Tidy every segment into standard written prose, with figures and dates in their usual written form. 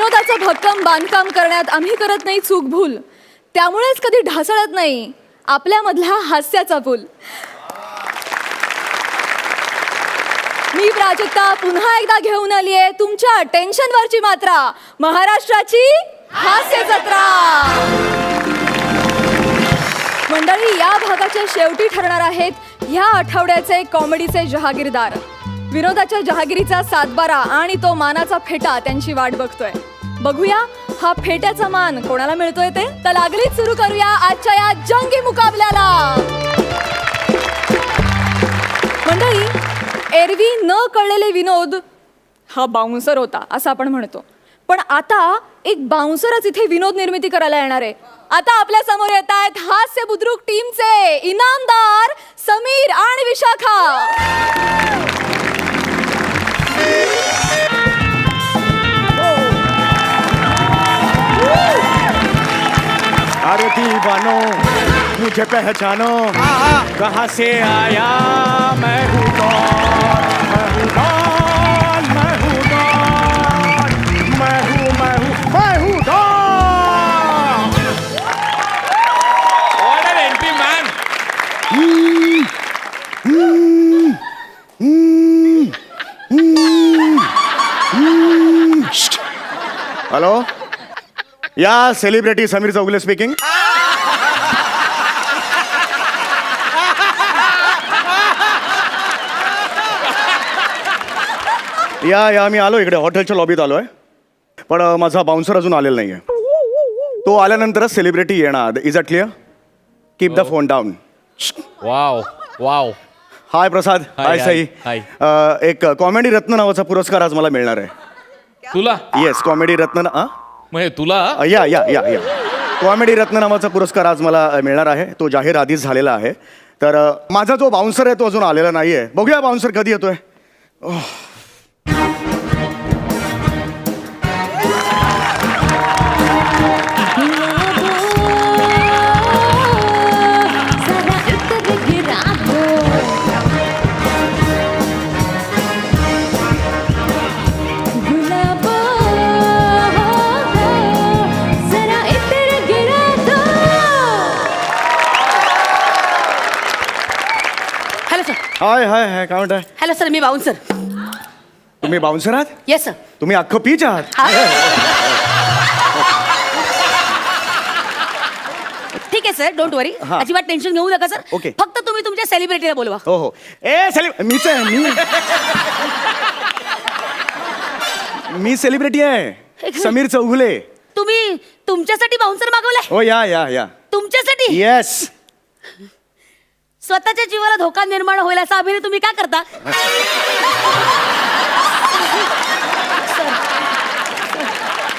विनोदाचं भक्कम बांधकाम करण्यात आम्ही करत नाही चूक भूल, त्यामुळेच कधी ढासळत नाही आपल्यामधला हास्याचा पूल. मी प्राजक्ता पुन्हा एकदा घेऊन आली आहे तुमच्या टेन्शनवरची मात्रा, महाराष्ट्राची हास्य जत्रा. मंडळी, या भागाच्या शेवटी ठरणार आहेत ह्या आठवड्याचे कॉमेडीचे जहागीरदार. विनोदाच्या जहागिरीचा सातबारा आणि तो मानाचा फेटा त्यांची वाट बघतोय. बघूया हा फेट्याचा मान कोणाला मिळतोय ते. तर लागलीच सुरू करूया आजच्या या जंगी मुकाबल्याला. मंडळी, एरवी न कळलेले विनोद हा बाउन्सर होता असं आपण म्हणतो, पण आता एक बाउन्सरच इथे विनोद निर्मिती करायला येणार आहे. आता आपल्या समोर येत आहेत हास्य बुद्रुक टीमचे इनामदार समीर आणि विशाखा. अरे दीवानो मुझे पहचानो, कहाँ से आया मैं हूँ कौन, मैं हूँ कौन, मैं हूँ कौन, मैं हूँ मैं हूँ मैं हूँ कौन. What an entry, man! Hello, या सेलिब्रिटी समीर चौगुले स्पीकिंग. या मी आलो इकडे, हॉटेलच्या लॉबीत आलो आहे, पण माझा बाउन्सर अजून आलेला नाही आहे. तो आल्यानंतरच सेलिब्रिटी येणार. Is that clear? Keep the phone down. Wow, wow. हाय प्रसाद. हाय साई. हाय. एक कॉमेडी रत्न नावाचा पुरस्कार आज मला मिळणार आहे. तुला येस, कॉमेडी रत्न. म्हणजे तुला या या या या कॉमेडी रत्न नावाचा पुरस्कार आज मला मिळणार आहे. तो जाहीर आधीच झालेला आहे. तर माझा जो बाउन्सर आहे तो अजून आलेला नाही आहे. बघूया बाउन्सर कधी येतोय. हाय हाय हाय, काय म्हणताय? हॅलो सर, मी बाउन्सर. तुम्ही बाउन्सर आहात? Yes sir. तुम्ही अख्खं पीच आहात? ठीक आहे सर, डोंट वरी. हा. अजिबात टेन्शन घेऊ नका सर. ओके. फक्त तुम्ही तुमच्या सेलिब्रिटीला बोलवा. हो हो. मीच आहे मी सेलिब्रिटी आहे, समीर चौगुले. तुम्ही तुमच्यासाठी बाउन्सर मागवलाय? हो, या या या. तुमच्यासाठी? येस. स्वतःच्या जीवाला धोका निर्माण होईल असा अभिनय तुम्ही का करता?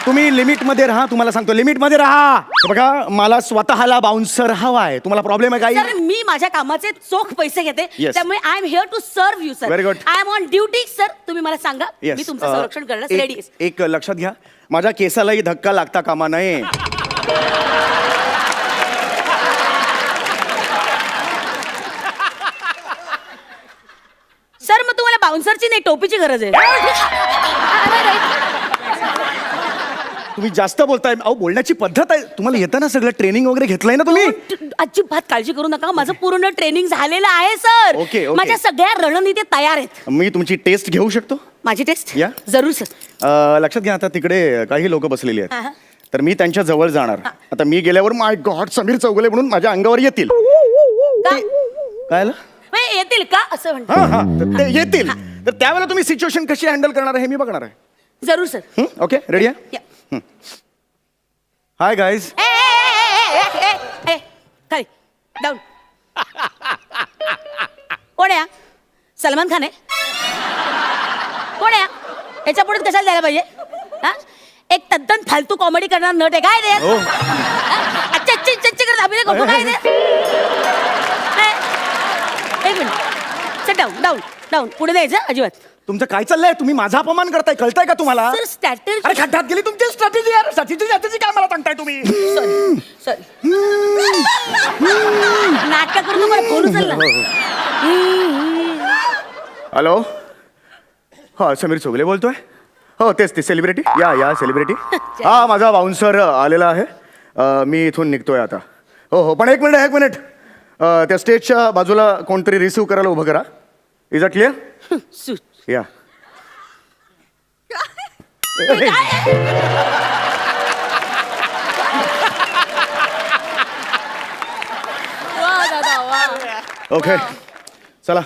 तुम्ही लिमिट मध्ये राहा. तुम्हाला सांगतो, लिमिट मध्ये राहा. बघा, मला स्वतःला बाउन्सर हवा आहे. तुम्हाला प्रॉब्लेम आहे काही? सर, मी माझ्या कामाचे चोख पैसे घेते, Yes. त्यामुळे I am here to serve you sir. Very good. I am on duty sir. तुम्ही मला सांगा, Yes. मी तुमचं संरक्षण करण्यास एक- रेडी आहे. एक लक्षात घ्या, माझ्या केसालाही धक्का लागता कामा नये. सर, मग तुम्हाला बाउन्सरची नाही, टोपीची गरज आहे. तुम्ही जास्त बोलताय. अहो, बोलण्याची पद्धत आहे. तुम्हाला येतं ना सगळं, ट्रेनिंग वगैरे घेतलंय ना तुम्ही? अजिबात काळजी करू नका, माझं पूर्ण ट्रेनिंग झालेलं आहे सर. Okay, okay. माझ्या सगळ्या रणनीती तयार आहेत. मी तुमची टेस्ट घेऊ शकतो? माझी टेस्ट? या. जरूर सर. लक्षात घ्या, आता तिकडे काही लोक बसलेली हा, आहेत, हा. तर मी त्यांच्या जवळ जाणार. आता मी गेल्यावर माय गॉड समीर चौगुले म्हणून माझ्या अंगावर येतील. का? काय आलं? म्हणजे येतील का असं म्हणतो? हा हा, तर ते येतील. तर त्यावेळेला तुम्ही सिच्युएशन कशी हँडल करणार आहे हे मी बघणार आहे. जरूर सर. ओके, रेडी आहे? या. Hi guys. खाली डाऊन. कोण आहे? सलमान खान आहे? कोण आहे? याच्या पुढे कशाला द्यायला पाहिजे? हा? एक तद्दन फालतू कॉमेडी करणार नट आहे काय रे? हो. अच्छा अच्छा अच्छा करत अभिनय करतो काय रे? एक मिनिट. चल डाऊन डाऊन डाऊन. पुढे द्यायचं अजिबात. तुमचं काय चाललंय? तुम्ही माझा अपमान करताय, कळताय का तुम्हाला? Sir strategy. अरे खड्ड्यात गेली तुमची स्ट्रॅटेजी यार. स्ट्रॅटेजी काय मला सांगताय तुम्ही? सॉरी नाटक करून मला फोन उचलला. हॅलो, हा समीर चौगुले बोलतोय. हो तेच ते सेलिब्रिटी या सेलिब्रिटी हा माझा बाउन्सर आलेला आहे मी इथून निघतोय आता हो हो पण एक मिनिट त्या स्टेजच्या बाजूला कोणतरी रिसीव्ह करायला उभं करा इज अ क्लिअर या वा दादा वा. ओके चला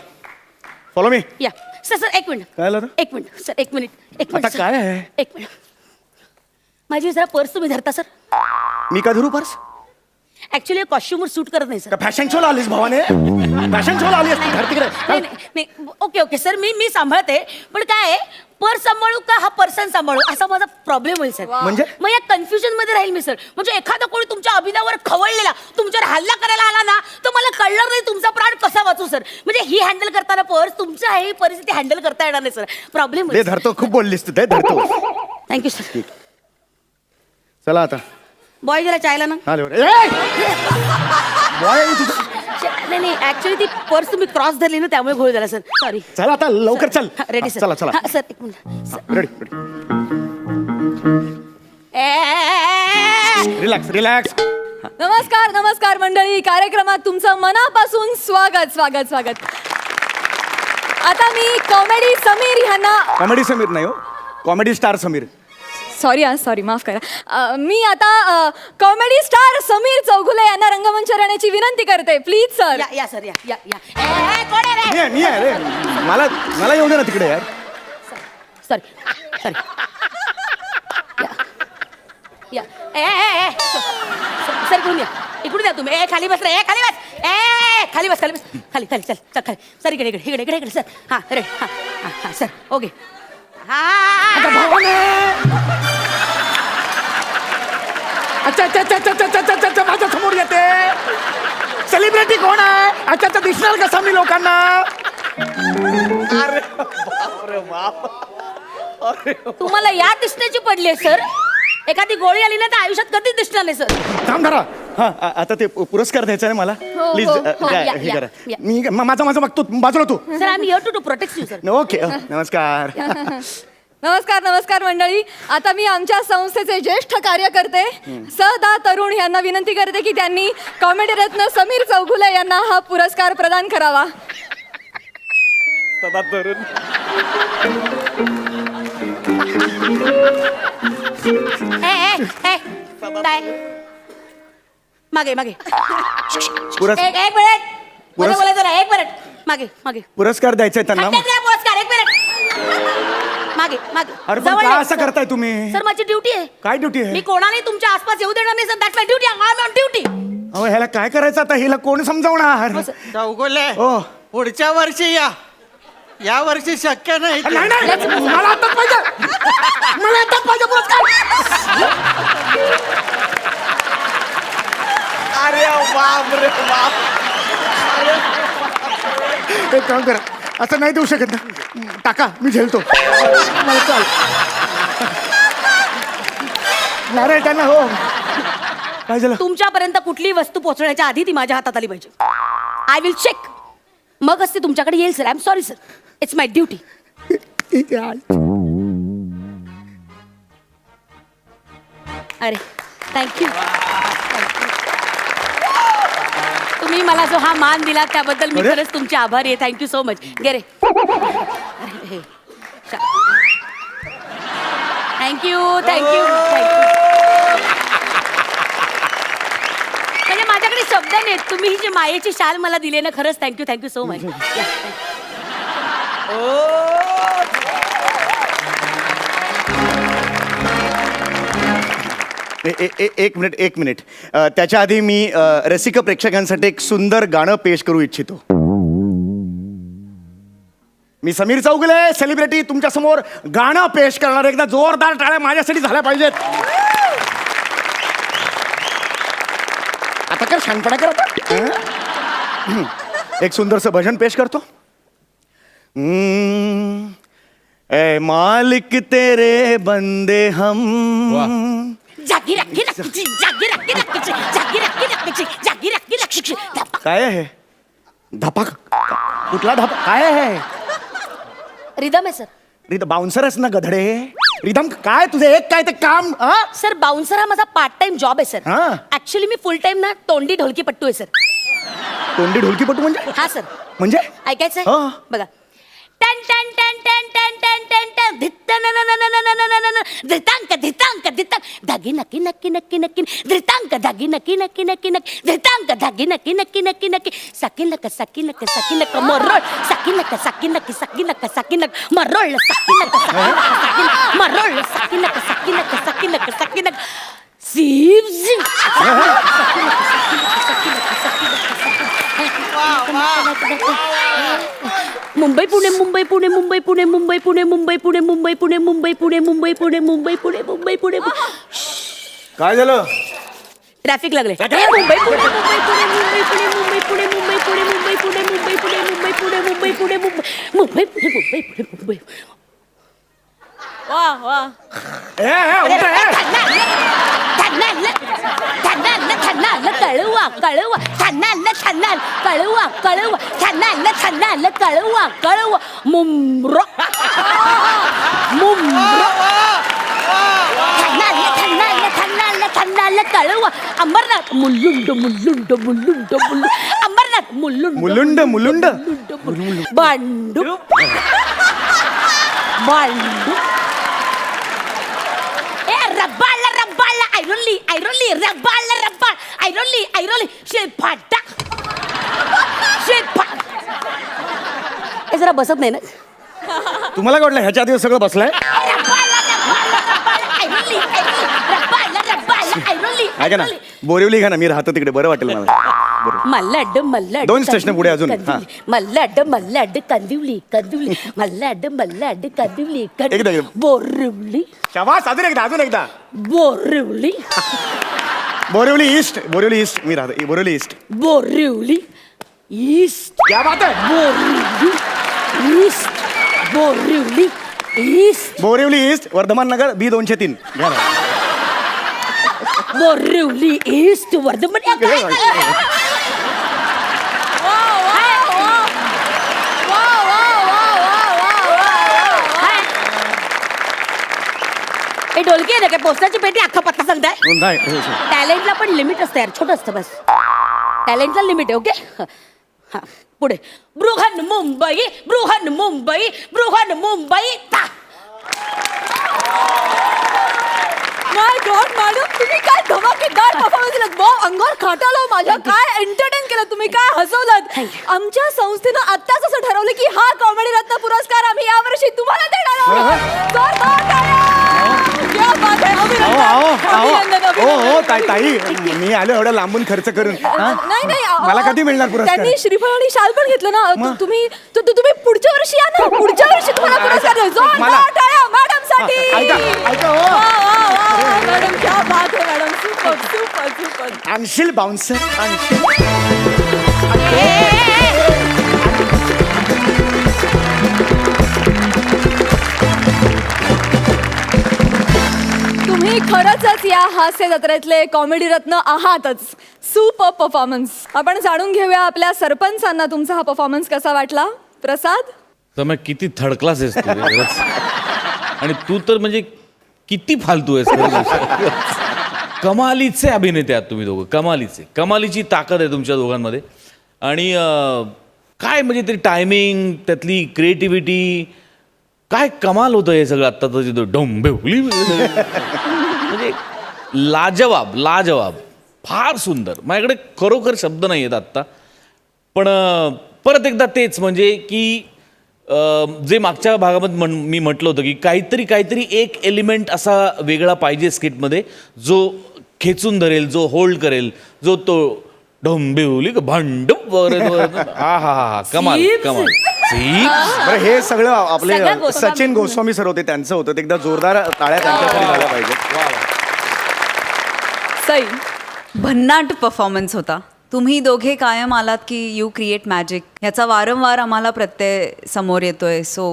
फॉलो मी या सर एक मिनिट काय झालं? एक मिनिट सर एक मिनिट आता सर. काय आहे? एक मिनिट माझी जरा पर्स तुम्ही धरता सर मी का धरू पर्स ऍक्च्युली कॉस्ट्युमवर सूट करत नाही सर फॅशन शोला आलीस भावाने फॅशन शोला आलीस तू धर तिकडे नाही नाही ओके सर मी सांभाळते पण काय पर्स सांभाळू का हा पर्सन सांभाळू असा माझा प्रॉब्लेम होईल सर म्हणजे? मग या कन्फ्युजन मध्ये राहील मी सर म्हणजे एखादा कोणी तुमच्या अभिनयावर खवळलेला तुमच्यावर हल्ला करायला आला ना तर मला कळणार नाही तुमचा प्राण कसा वाचू सर म्हणजे ही हँडल करताना पर्स तुमच्या ही परिस्थिती हँडल करता येणार नाही सर प्रॉब्लेम ते धरतो खूप बोललीस तू ते धरतो थँक्यू सर चला आता बॉय जरा चायला ना हा बॉय नाही ऍक्च्युली ती पर्स तुम्ही क्रॉस धरली ना त्यामुळे घोळ झाला सर सॉरी चला आता लवकर चल रेडी सर चला चला हा, सर एक मिनिट रेडी ए, रिलॅक्स नमस्कार मंडळी कार्यक्रमात तुमचं मनापासून स्वागत आता मी कॉमेडी समीर ह्यांना कॉमेडी समीर नाही हो कॉमेडी स्टार समीर सॉरी माफ करा मी आता कॉमेडी स्टार समीर चौगुले यांना रंगमंचावर येण्याची विनंती करते प्लीज सर या सर या कोण आहे रे मी आहे रे मला येऊ दे ना तिकडे यार सॉरी या सर इकडून या तुम्ही खाली बस रे खाली बस खाली चल खाली सर इकडे सर हा रे हा सर ओके अच्छा माझ्या समोर येते सेलिब्रिटी कोण आहे अच्छा दिसणार कसा मी लोकांना तुम्हाला या दिसण्याची पडली आहे सर एखादी गोळी आली ना तर आयुष्यात कधीच दिसणार नाही सर थांब धरा हा आता ते पुरस्कार द्यायचा आहे मला हो, प्लीज हो, हे करा मी माझं बघतो बाजूला तू sir I am here to protect you sir okay नमस्कार नमस्कार मंडळी आता मी आमच्या संस्थेचे ज्येष्ठ कार्यकर्ते सदा तरुण यांना विनंती करते की त्यांनी कॉमेडी रत्न समीर चौगुले यांना हा पुरस्कार प्रदान करावा सदा तरुण काय मागे पुरस्कार एक मिनिट बोलायचं ना एक मिनिट मागे पुरस्कार द्यायचा आहे त्यांना पुरस्कार एक मिनिट मागे अरे पण का असं करताय तुम्ही सर माझी ड्युटी आहे काय ड्युटी आहे मी कोणालाही तुमच्या आसपास येऊ देणार नाही sir that's my duty I am on duty अहो ह्याला काय करायचं आता हिला कोण समजावणार चौगुले हो पुढच्या वर्षी या वर्षी शक्य नाही ते. नाही मला आताच पाहिजे पुरस्कार अरे बाप रे बाप एक काम करा असं नाही देऊ शकत ना टाका मी झेलतो मला चाल नारे त्यांना हो काय झालं तुमच्यापर्यंत कुठलीही वस्तू पोहोचण्याच्या आधी ती माझ्या हातात आली पाहिजे आय विल चेक मगच ती तुमच्याकडे येईल sir I am sorry sir it's my duty अरे थँक्यू तुम्ही मला जो हा मान दिला त्याबद्दल मी अरे? खरंच तुमचे आभारी आहे थँक्यू सो मच गेरे थँक्यू म्हणजे माझ्याकडे शब्द नाहीत तुम्ही ही जी मायेची शाल मला दिली ना खरंच थँक्यू सो मच एक मिनिट त्याच्या आधी मी रसिक प्रेक्षकांसाठी एक सुंदर गाणं पेश करू इच्छितो मी समीर चौगुले सेलिब्रिटी तुमच्या समोर गाणं पेश करणार एकदा जोरदार टाळ्या माझ्यासाठी झाल्या पाहिजेत आता काय शांतपणा करा एक सुंदरसं भजन पेश करतो ए मालिक तेरे बंदे हम जागी रखी रखी जागी रखी रखी जागी रखी रखी जागी रखी रखी काय आहे धपाक कुठला धपाक काय आहे रिदम आहे सर बाउन्सरच ना गधडे रिदम काय तुझं एक काय ते काम हा सर बाउन्सर हा माझा पार्ट टाइम जॉब आहे सर हा. ऍक्च्युली मी फुल टाइम ना तोंडी ढोलकी पट्टू आहे सर तोंडी ढोलकीपटू म्हणजे हा सर म्हणजे ऐकायचंय हा. बघा टन टन टन टन टन टन टन टन धित्त न न न न न न न न न धृतांक धृतांक धृतांक धागी नक्की नक्की नक्की नक्की धृतांक धागी नक्की नक्की नक्की नक्की धृतांक धागी नक्की नक्की नक्की नक्की साकिनक साकिनक साकिनक मरोळ साकिनक साकिनक साकिनक साकिनक मरोळ साकिनक साकिनक मरोळ साकिनक साकिनक साकिनक साकिनक सीव सीव मुंबई पुणे मुंबई पुणे मुंबई पुणे मुंबई पुणे मुंबई पुणे मुंबई पुणे मुंबई पुणे मुंबई पुणे मुंबई पुणे मुंबई पुणे काय झालं ट्रॅफिक लागले मुंबई पुणे मुंबई पुणे मुंबई पुणे मुंबई पुणे मुंबई पुणे मुंबई पुणे मुंबई पुणे मुंबई पुणे मुंबई पुणे मुंबई पुणे मुंबई पुणे मुंबई वा वा कळवा कळवा छान कळवा कळवा छान कळवा कळवा मुंब्रो मुंब्रो कळवा अंबरनाथ मुल्लुंड मुल्लुंड मुल्लुंड मुल्लुंड अंबरनाथ मुल्लुंड मुलुंड बांडू बांडू रब्बाळ रब्बाळ ऐरोली रब्बाळ रब्बाळ ऐरोली शेफाटा शेफाट हे जरा बसत नाही ना तुम्हाला काय वाटलं ह्याच्या आधी सगळं बसलाय ऐका ना बोरिवली घ्या ना मी राहतो तिकडे बरं वाटेल मला मल्लाड मल्लाड दोन स्टेशन पुढे अजून, हा. मल्लाड कंदिवली मल्लाड कंदिवली एकदा. बोरिवली शाबास अजून एकदा बोरिवली बोरिवली ईस्ट मी राहतो बोरिवली ईस्ट बोरिवली ईस्ट क्या बात आहे बोरिवली ईस्ट बोरिवली ईस्ट वर्धमान नगर B203 घ्या ना. बोरिवली ईस्ट वर्धमान हे ढोलकी आहे ना काय पोस्टाची पेटी अख्खा पत्ता सांगताय नाही टॅलेंटला पण लिमिट असतं यार छोटं असतं बस टॅलेंटला लिमिट आहे ओके हा पुढे बृहन मुंबई ता माय गॉड मॅडम तुम्ही काय धमाकेदार परफॉर्मन्स दिलात भाऊ अंगावर खाटालो माझ्या काय एंटरटेन केलं तुम्ही काय हसवलात आमच्या संस्थेनं आत्ताच असं ठरवलं की हा कॉमेडी रत्न पुरस्कार आम्ही यावर्षी तुम्हाला देणार आहोत जोरदार टाळ्या! क्या बात आहे, अभिनंदन, अभिनंदन. ताई मी आलो एवढं लांबून खर्च करून हा? नाही मला कधी मिळणार पुरस्कार? त्यांनी श्रीफळ आणि शाल पण घेतलं ना तुम्ही पुढच्या वर्षी या ना पुढच्या वर्षी तुम्हाला पुरस्कार देऊ. जोरदार टाळ्या मॅडम साठी ऐका हो. मॅडम क्या बात है मॅडम सुपर आणशील बाउन्सर आणशील तुम्ही खरंच या हास्य जत्रेतले कॉमेडी रत्न आहातच सुपर परफॉर्मन्स आपण जाणून घेऊया आपल्या सरपंचांना तुमचा हा परफॉर्मन्स कसा वाटला प्रसाद तर मग किती थर्ड क्लास आहेस तू खरंच. आणि तू तर म्हणजे किती फालतू आहेस खरंच. कमालीचे अभिनेते आहात तुम्ही दोघं कमालीची ताकद आहे तुमच्या दोघांमध्ये आणि काय म्हणजे ते टायमिंग त्यातली क्रिएटिव्हिटी काय कमाल होतं हे सगळं आत्ताचं जे डोंबिवली म्हणजे लाजवाब फार सुंदर माझ्याकडे खरोखर शब्द नाही आहेत आत्ता पण परत एकदा तेच म्हणजे की जे मागच्या भागामध्ये मी म्हटलं होतं की काहीतरी एक एलिमेंट असा वेगळा पाहिजे स्किटमध्ये जो खेचून धरेल जो होल्ड करेल जो तो डोंबिवली भांड वगैरे हा कमाल बरं हे सगळं आपले सगळं गोस्वामी. सचिन गोस्वामी सर होते त्यांचं होतं ते एकदा जोरदार टाळ्या त्यांच्यासाठी झाल्या पाहिजे सई भन्नाट परफॉर्मन्स होता तुम्ही दोघे कायम आलात की यू क्रिएट मॅजिक ह्याचा वारंवार आम्हाला प्रत्यय समोर येतोय सो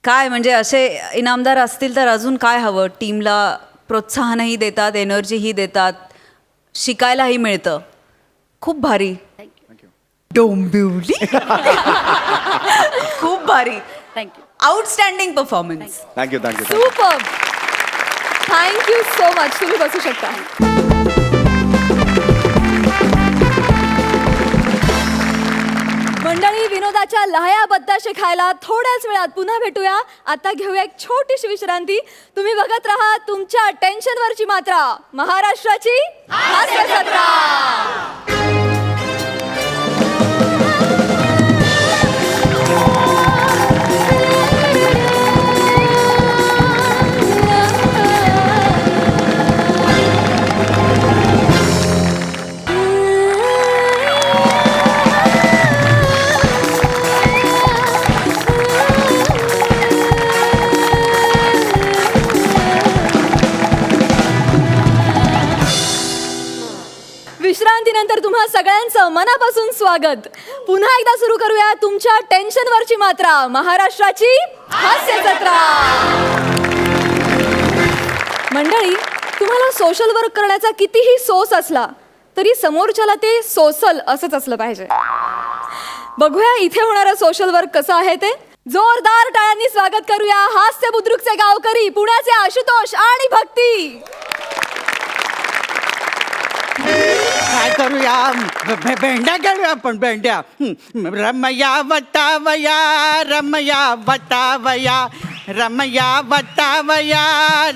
काय म्हणजे असे इनामदार असतील तर अजून काय हवं टीमला प्रोत्साहनही देतात एनर्जीही देतात शिकायलाही मिळतं खूप भारी डोंबिवली खूप भारी thank you. Outstanding performance. Thank you thank you super. Thank you so much. तुम्ही बसू शकता. मंडळी, विनोदाच्या लहया बत्ताशे खायला थोड्याच वेळात पुन्हा भेटूया. आता घेऊया एक छोटीशी विश्रांती. तुम्ही बघत राहा तुमच्या टेन्शनवरची मात्रा, महाराष्ट्राची हास्य जत्रा. विश्रांतीनंतर तुम्हा सगळ्यांचं मनापासून स्वागत. पुन्हा एकदा सुरू करूया तुमच्या टेन्शनवरची मात्रा, महाराष्ट्राची हास्य जत्रा. मंडळी, तुम्हाला सोशल वर्क करण्याचा कितीही सोस असला तरी समोरच्याला ते सोसल असंच असलं पाहिजे. बघूया इथे होणारं सोशल वर्क कसं आहे ते. जोरदार टाळ्यांनी स्वागत करूया हास्य बुद्रुकचे गावकरी, पुण्याचे आशुतोष आणि भक्ती. काय करूया भेंड्या खेळूया आपण भेंड्या. रमया वटावया रमया वटावया रमया वटावया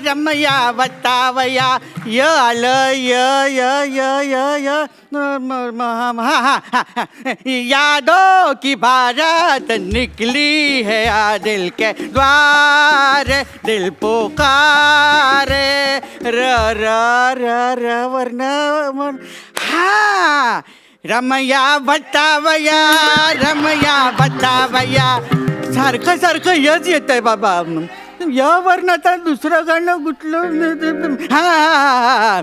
रमया वटावया. य आलं य य य य य यादों की बारात निकली है आ दिल के द्वार, दिल पुकारे र र र र वर्ण हा. रमया वटावया रमया वटावया. सारखं सारखं यच येत आहे बाबा. यावर आता दुसरं गाणं कुठलं. हा.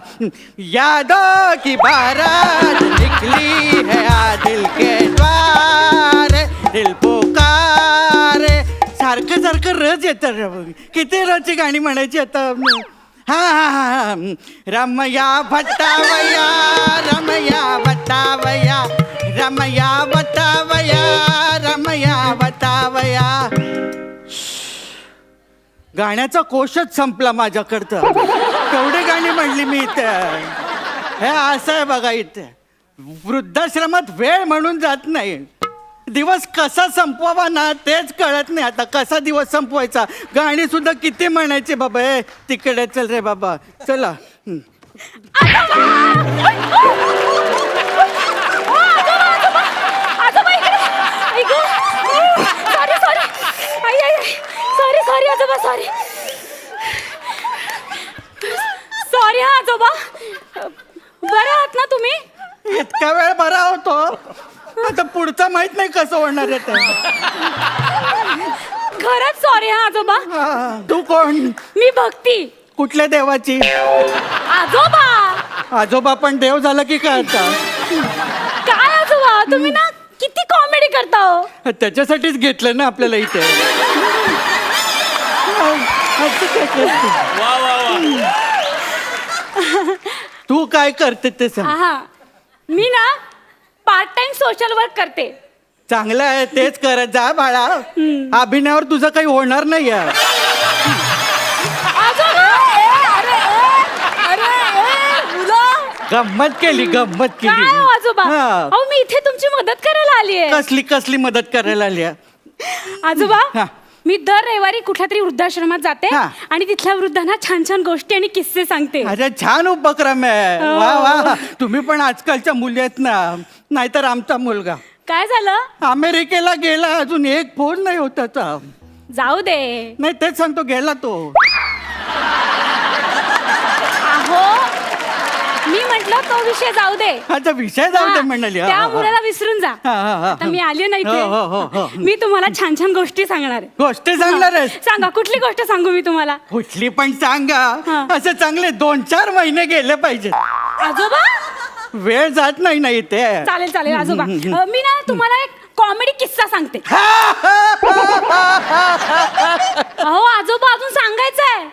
यादों की बारात निकली है आ दिल के द्वार, दिल पुकारे. सारखं सारखं रच येतं. किती रची गाणी म्हणायची आता. हा हा हा. रमया वटावया रमया वटावया रमया वटावया रमया वटावया. गाण्याचा कोशच संपला माझ्याकडचं. केवढी गाणी म्हणली मी इथे. हे असं आहे बघा, इथे वृद्धाश्रमात वेळ म्हणून जात नाही. दिवस कसा संपवावा ना तेच कळत नाही आता. कसा दिवस संपवायचा. गाणी सुद्धा किती म्हणायचे बाबा. हे तिकडे चल रे बाबा चला. सॉरी आजोबा, सॉरी सॉरी. हा आजोबा, बरं आहात ना तुम्ही? इतका वेळ बरा होतो, आता पुढचं माहित नाही कसं होणार आहे ते. खरंच सॉरी हा आजोबा. तू कोण? मी भक्ती. कुठल्या देवाची? आजोबा. आजोबा पण देव झालं की काय आता? काय आजोबा, तुम्ही ना किती कॉमेडी करता हो. त्याच्यासाठीच घेतलं ना आपल्याला इथे. वा वा वा. तू काय करते ते सांग. हा, मी ना पार्ट टाइम सोशल वर्क करते. चांगलं आहे, तेच करत जा बाळा. अभिनयावर तुझं काही होणार नाही आहे. गंमत केली गंमत काय केली. हो आजोबा, हा. अहो मी इथे तुमची मदत करायला आली आहे. कसली कसली मदत करायला आली आहे? आजोबा, हा. मी दर रविवारी कुठल्या तरी वृद्धाश्रमात जाते हा. आणि तिथल्या वृद्धांना छान छान गोष्टी आणि किस्से सांगते. अरे छान उपक्रम आहे. हो. वा वा. तुम्ही पण आजकालच्या मुली आहेत ना. नाहीतर आमचा मुलगा काय झालं? अमेरिकेला गेला, अजून एक फोन नाही होत त्याचा. जाऊ दे. नाही तेच सांगतो, गेला तो. अहो मी म्हंटल तो विषय जाऊ दे. अच्छा विषय जाऊ दे हा, म्हणाली. हा, त्या हा. मुलाला विसरून जा. हा, हा, हा. आता मी आली नाही हो, हो, हो, हो. मी तुम्हाला छान छान गोष्टी सांगणार आहे. गोष्टी सांगणार आहेस? सांगा, कुठली गोष्ट सांगू मी तुम्हाला? कुठली पण सांगा. हा. असं चांगले 2-4 महिने गेले पाहिजेत. आजोबा वेळ जात नाही ना इथे. चालेल चालेल आजोबा. मी ना तुम्हाला एक कॉमेडी किस्सा सांगते. अहो आजोबा, अजून सांगायचं आहे.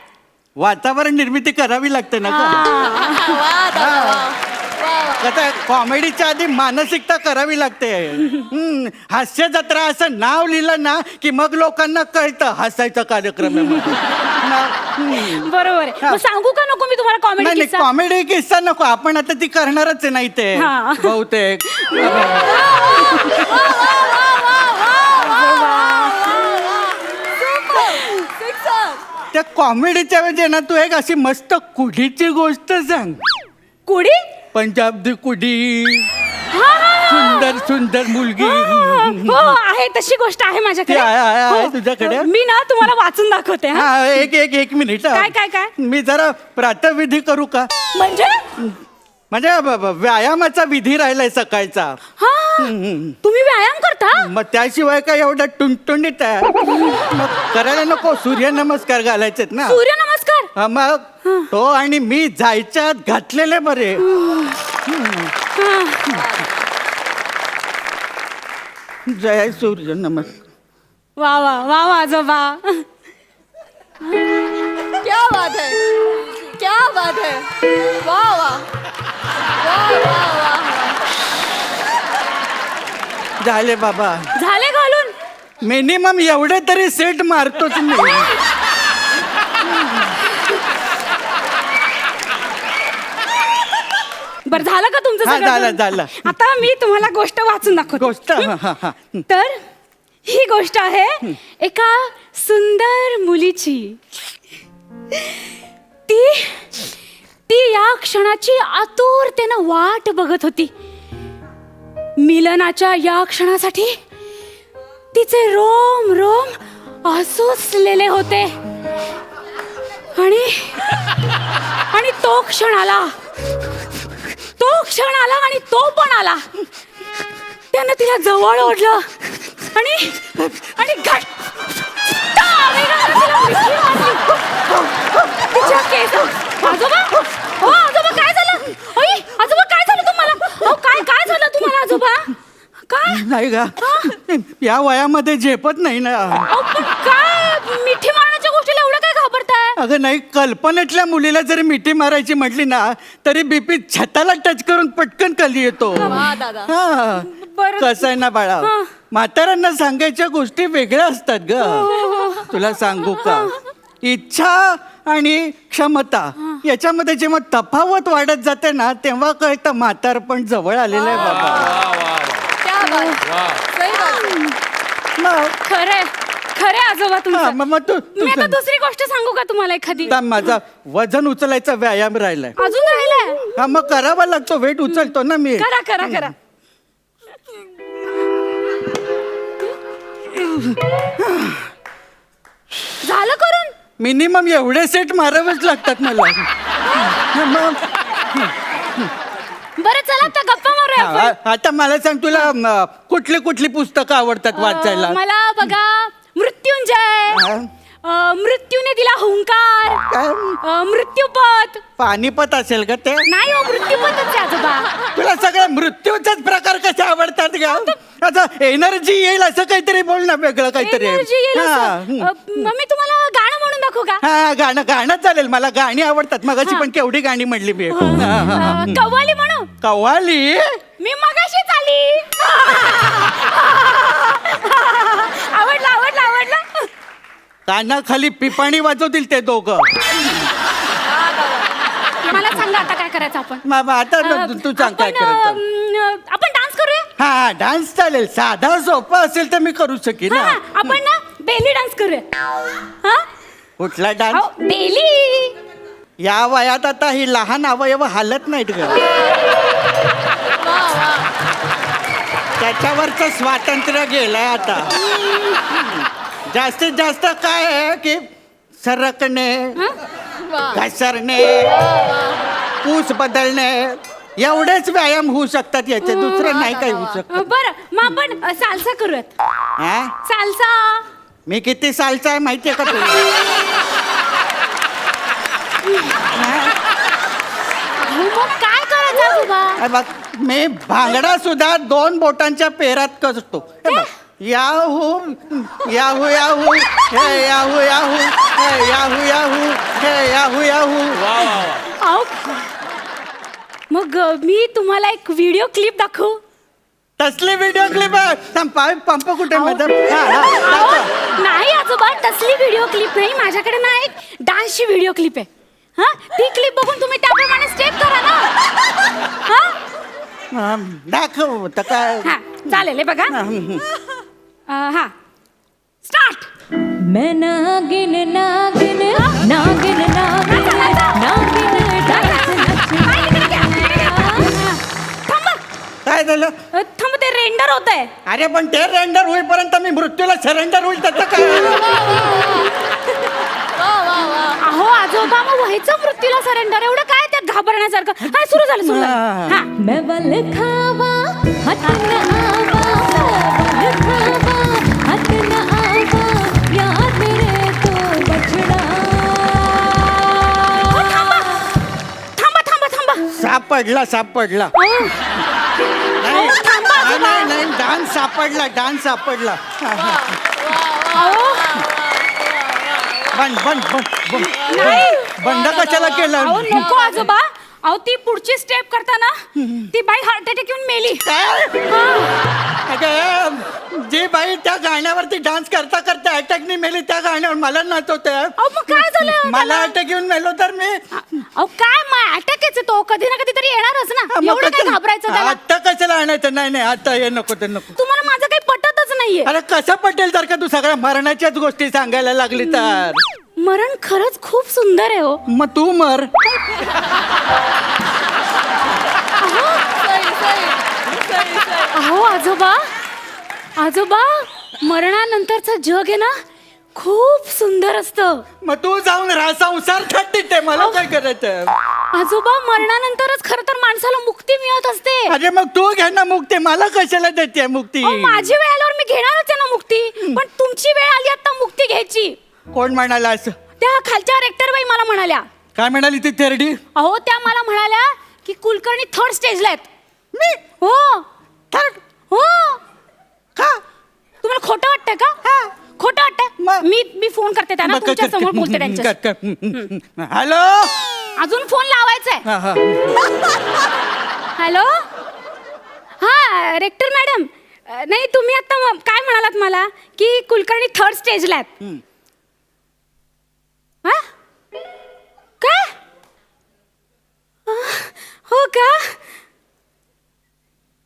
वातावरण निर्मिती करावी लागते ना. कसं आहे, कॉमेडीच्या आधी मानसिकता करावी लागते. हास्य जत्रा असं नाव लिहिलं ना की मग लोकांना कळतं हसायचा कार्यक्रम आहे म्हणून. बरोबर आहे. मग सांगू का नको मी तुम्हाला नाही कॉमेडी नाही, कॉमेडी किस्सा नको, आपण आता ती करणारच आहे नाही ते हा. बहुतेक. त्या कॉमेडीच्या वेळी ना तू एक अशी मस्त कुडीची गोष्ट सांग. कुडी पंजाबची कुडी, हा, हा, हा. सुंदर सुंदर मुलगी. हो आहे, तशी गोष्ट आहे माझ्याकडे. ती आहे हो. तुझ्याकडे? मी ना तुम्हाला वाचून दाखवते. हा. हा एक मिनिट. काय, काय, काय? मी जरा प्रातःविधी करू का? म्हणजे म्हणजे व्यायामाचा विधी राहिलाय सकाळचा. हा तुम्ही व्यायाम करता? मग त्याशिवाय काय एवढं टुणटुणीत आहे? मग करायला नको, सूर्यनमस्कार घालायचेत ना. सूर्य नमस्कार. हा, मग तो आणि मी जायच्या आत घातलेले बरे. जय सूर्य नमस्कार. वा वा वा वा आजोबा. क्या बात है, क्या बात है, वाह वाह वाह वाह वाह. झाले बाबा, झाले घालून. मिनिमम एवढे तरी सेट मारतोच मी. बर झालं का तुमचं हा, सगळं झालं, करून? झालं. आता मी तुम्हाला गोष्ट वाचून दाखवते. गोष्ट हा, हा, हा. तर ही गोष्ट आहे एका सुंदर मुलीची. ती ती या क्षणाची आतुरतेनं वाट बघत होती. मिलनाच्या या क्षणासाठी तिचे रोम रोम आसुसलेले होते. आणि तो क्षण आला, आणि तो पण आला. त्यानं तिला जवळ ओढलं आणि घट्ट वेगानं तिला मिठी मारली. तिच्या केसात. आजोबा, हो आजोबा काय झालं? अई, आजोबा काय झालं तुम्हाला? अहो काय झालं तुम्हाला आजोबा? काय? नाही का, या वयामध्ये झेपत नाही ना. अहो, पण काय मिठी मारण्याच्या गोष्टीला एवढं काय घाबरताय? अगं नाही, कल्पनेतल्या मुलीला जरी मिठी मारायची म्हटली ना तरी बीपी छताला टच करून पटकन खाली येतो. वा दादा. हा, बरं. कसं आहे ना बाळा, म्हाताऱ्यांना सांगायच्या गोष्टी वेगळ्या असतात ग. तुला सांगू का, इच्छा आणि क्षमता याच्यामध्ये जेव्हा तफावत वाढत जाते ना तेव्हा कळतं म्हातारपण जवळ आलेलं आहे बाबा. क्या बात, सही बात. मग खरे आजोबा हा, तुमचं. मग तू मी आता दुसरी गोष्ट सांगू का तुम्हाला एखादी? माझा वजन उचलायचा व्यायाम राहिलाय. अजून राहिलाय? हा, मग करावा लागतो, वेट उचलतो ना मी. करा. झालं करून? मिनिमम एवढे सेट मारावेच लागतात मला. मग बरं चला आता गप्पा मारूया आपण. आता मला सांग, तुला कुठली कुठली पुस्तकं आवडतात वाचायला? मला बघा मृत्युंजय, मृत्यूने दिला हुंकार, काय? मृत्यूपथ. पानिपत असेल का ते? नाही हो, मृत्यूपथच आहे आजोबा. तुला सगळ्या मृत्यूचाच प्रकार कसे आवडतात का? आता एनर्जी येईल असं काहीतरी बोल ना, वेगळं काहीतरी. एनर्जी येईल हा, असं. मग मी तुम्हाला गाणं म्हणून दाखवू का? हा, गाणं चालेल, मला गाणी आवडतात. मगाशी पण केवढी गाणी म्हणली मी. कव्वाली म्हणू? कव्वाली? मी मगाशीच आली. आवडला. कानाखाली पिपाणी वाजवतील ते दोघं. मला सांगा आता काय करायचं आपण? आता तू सांग काय करायचं. आपण डान्स करूया. हा, डान्स चालेल. साधा सोपा असेल तर मी करू शकीन. हा, आपण ना बेली डान्स करूया. हा? कुठला डान्स? अहो, बेली. या वयात आता ही लहान अवयव हालत नाहीत ग. त्याच्यावरचं स्वातंत्र्य गेलंय आता. जास्तीत जास्त काय आहे की सरकणे, घसरणे, पूस बदलणे एवढेच व्यायाम होऊ शकतात याचे, दुसरं नाही काही होऊ शकत. बरं मग आपण सालसा करूयात. हा? सालसा. मी किती सालचा आहे माहितीये का तुला? मग काय करायचं आजोबा? हे बघ, मी भांगडा सुद्धा 2 बोटांच्या पेरात करतो. हे बघ, याहू याहू याहू हे याहू याहू हे याहू याहू हे याहू याहू. अहो, मग मी तुम्हाला एक व्हिडिओ क्लिप दाखवू. तसली व्हिडिओ क्लिप आहे पंप कुठे माझा अहो, नाही आजोबा, तसली व्हिडिओ क्लिप नाही. माझ्याकडे ना एक डान्सची व्हिडिओ क्लिप आहे. हा, ती क्लिप बघून तुम्ही त्याप्रमाणे स्टेप करा ना. हा दाखव तर काय हा, चालेल हे बघा. हा, स्टार्ट. मैं नागिन नागिन नागिन नागिन नागिन डांस काय झालं थांब, ते रेंडर होत आहे. अरे पण ते रेंडर होईपर्यंत मी मृत्यूला सरेंडर होईल त्याचं काय अहो आजोबा, मग व्हायचं मृत्यूला सरेंडर, एवढं काय त्यात घाबरण्यासारखं. हा, सुरू झालं, सुरू झालं. हा, मैं बल खावा हाथ न आवा मैं बल खावा हाथ न आवा याद मेरे तो बछड़ा थांबा थांबा थांबा थांबा. सापडला नाही डान्स सापडला बंद कशाला केलं अहो नको आजोबा. अहो ती पुढची स्टेप करताना ती बाई हार्ट अटॅक येऊन मेली. अगं, जी बाई त्या गाण्यावरती डान्स करता करता अटॅकनी मेली त्या गाण्यावर मला नाचवते. अहो मग काय झालं मला अटॅक येऊन मेलो तर मी अहो काय मग अटॅक येतो तो कधी ना कधी तरी येणारच ना. एवढं काय घाबरायचं त्याला. आता कशाला आणायचं नाही आता हे नको ते नको. तुम्हाला माझं काही पटतच नाहीये. अरे कसं पटेल तर का तू सगळ्या मरणाच्याच गोष्टी सांगायला लागली तर मरण खरंच खूप सुंदर आहे हो. मग तू मर. अहो आजोबा मरणानंतरचं जग आहे ना खूप सुंदर असतं. मग तू जाऊन राहा संसार थट्टी ते मला काय करायचं. आजोबा मरणानंतरच खरं तर माणसाला मुक्ती मिळत असते. अरे मग तू घे ना मुक्ती मला कशाला देते मुक्ती. अहो, माझी वेळ आल्यावर मी घेणारच आहे ना मुक्ती. पण तुमची वेळ आली आता मुक्ती घ्यायची. कोण म्हणाला असं. त्या खालच्या रेक्टर बाई मला म्हणाल्या. काय म्हणाली ती तेरडी. अहो त्या मला म्हणाल्या की कुलकर्णी थर्ड स्टेजला आहेत. मी हो थर्ड हो. का तुम्हाला खोटं वाटतंय का. खोटं वाटतंय. मी फोन करते त्यांना, तुमच्या समोर बोलते त्यांच्या. हॅलो अजून फोन लावायचाय. हॅलो, हा रेक्टर मॅडम. नाही तुम्ही आता काय म्हणालात मला की कुलकर्णी थर्ड स्टेजला आहेत. हा काय. हो का.